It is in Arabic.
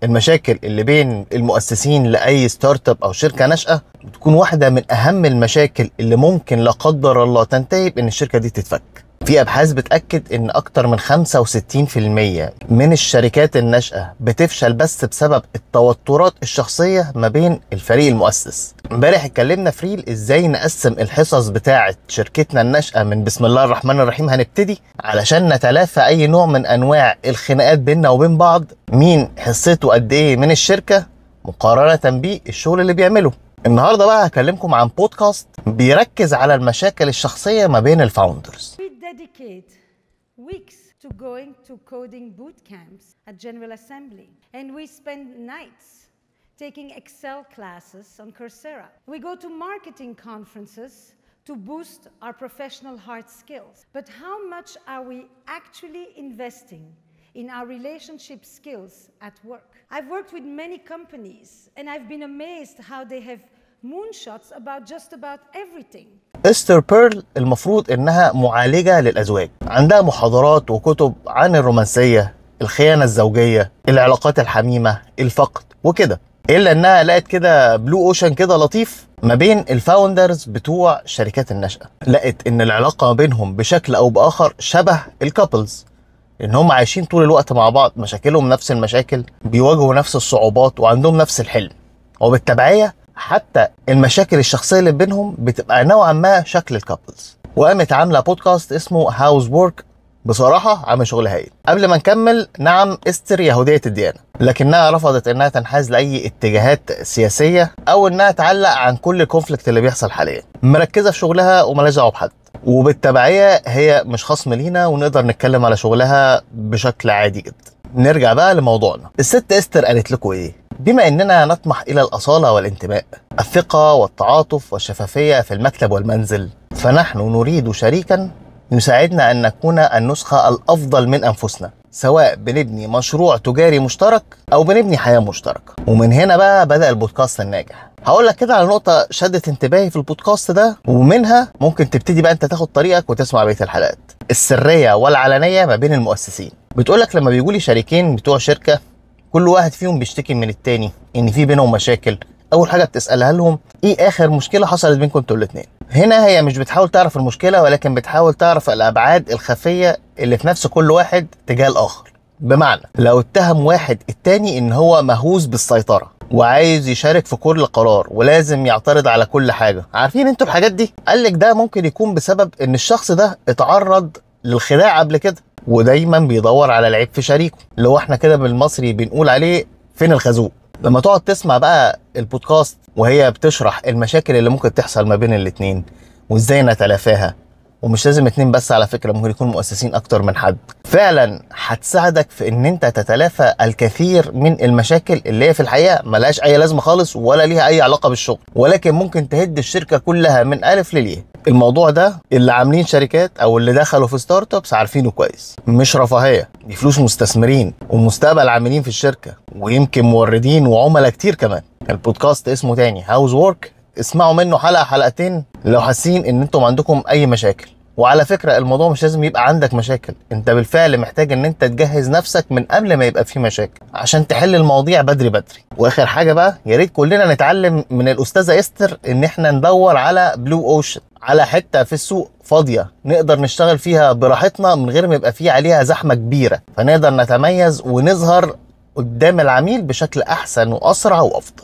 المشاكل اللي بين المؤسسين لأي ستارت اب أو شركة ناشئة بتكون واحدة من أهم المشاكل اللي ممكن لا قدر الله تنتهي بإن الشركة دي تتفك. في أبحاث بتأكد إن أكتر من 65% من الشركات الناشئة بتفشل بس بسبب التوترات الشخصية ما بين الفريق المؤسس. امبارح اتكلمنا في ريل إزاي نقسم الحصص بتاعة شركتنا الناشئة من بسم الله الرحمن الرحيم هنبتدي، علشان نتلافى أي نوع من أنواع الخناقات بيننا وبين بعض، مين حصته قد إيه من الشركة مقارنة بالشغل اللي بيعمله. النهاردة بقى هكلمكم عن بودكاست بيركز على المشاكل الشخصية ما بين الفاوندرز. Dedicate weeks to going to coding boot camps at General Assembly, and we spend nights taking Excel classes on Coursera. We go to marketing conferences to boost our professional hard skills. But how much are we actually investing in our relationship skills at work? I've worked with many companies, and I've been amazed how they have moonshots about just about everything. إستر بيرل المفروض إنها معالجة للأزواج، عندها محاضرات وكتب عن الرومانسية، الخيانة الزوجية، العلاقات الحميمة، الفقد وكده. إلا إنها لقت كده بلو أوشن كده لطيف ما بين الفاوندرز بتوع شركات الناشئة. لقت إن العلاقة ما بينهم بشكل أو بآخر شبه الكابلز، إن هم عايشين طول الوقت مع بعض، مشاكلهم نفس المشاكل، بيواجهوا نفس الصعوبات وعندهم نفس الحلم، وبالتبعية حتى المشاكل الشخصية اللي بينهم بتبقى نوعا ما شكل الكابلز. وقامت عاملة بودكاست اسمه هاوز وورك، بصراحة عامل شغل هايل. قبل ما نكمل، نعم إستر يهودية الديانة، لكنها رفضت انها تنحاز لأي اتجاهات سياسية او انها تعلق عن كل الكونفليكت اللي بيحصل حاليا. مركزة في شغلها ومالهاش دعوة بحد، وبالتبعية هي مش خصم لينا ونقدر نتكلم على شغلها بشكل عادي جدا. نرجع بقى لموضوعنا. الست إستر قالت لكم ايه؟ بما اننا نطمح الى الاصالة والانتماء، الثقة والتعاطف والشفافية في المكتب والمنزل، فنحن نريد شريكا يساعدنا ان نكون النسخة الافضل من انفسنا، سواء بنبني مشروع تجاري مشترك او بنبني حياة مشتركة. ومن هنا بقى بدأ البودكاست الناجح. هقول لك كده على نقطة شدت انتباهي في البودكاست ده، ومنها ممكن تبتدي بقى انت تاخد طريقك وتسمع بقية الحلقات. السرية والعلنية ما بين المؤسسين. بتقولك لما بيجولي شريكين بتوع شركة، كل واحد فيهم بيشتكي من التاني ان في بينهم مشاكل، اول حاجه بتسالها لهم ايه اخر مشكله حصلت بينكم انتوا الاثنين. هنا هي مش بتحاول تعرف المشكله، ولكن بتحاول تعرف الابعاد الخفيه اللي في نفس كل واحد تجاه الاخر. بمعنى لو اتهم واحد التاني ان هو مهووس بالسيطره وعايز يشارك في كل قرار ولازم يعترض على كل حاجه، عارفين انتوا الحاجات دي، قالك ده ممكن يكون بسبب ان الشخص ده اتعرض للخداع قبل كده، ودايما بيدور على العيب في شريكه، اللي هو احنا كده بالمصري بنقول عليه فين الخازوق. لما تقعد تسمع بقى البودكاست وهي بتشرح المشاكل اللي ممكن تحصل ما بين الاتنين وازاي نتلافاها، ومش لازم اتنين بس على فكرة، ممكن يكون مؤسسين اكتر من حد، فعلا هتساعدك في ان انت تتلافى الكثير من المشاكل اللي هي في الحقيقة ملهاش اي لازمة خالص ولا ليها اي علاقة بالشغل، ولكن ممكن تهد الشركة كلها من الف للياء. الموضوع ده اللي عاملين شركات او اللي دخلوا في ستارت ابس عارفينه كويس، مش رفاهية، دي فلوس مستثمرين ومستقبل عاملين في الشركة، ويمكن موردين وعملاء كتير كمان. البودكاست اسمه تاني هاوز وورك، اسمعوا منه حلقة حلقتين لو حاسين ان انتم عندكم اي مشاكل. وعلى فكرة الموضوع مش لازم يبقى عندك مشاكل، انت بالفعل محتاج ان انت تجهز نفسك من قبل ما يبقى في مشاكل عشان تحل المواضيع بدري بدري. واخر حاجة بقى، يا ريت كلنا نتعلم من الاستاذة إستر ان احنا ندور على بلو اوشن، على حتة في السوق فاضية نقدر نشتغل فيها براحتنا من غير ما يبقى فيه عليها زحمة كبيرة، فنقدر نتميز ونظهر قدام العميل بشكل احسن واسرع وافضل.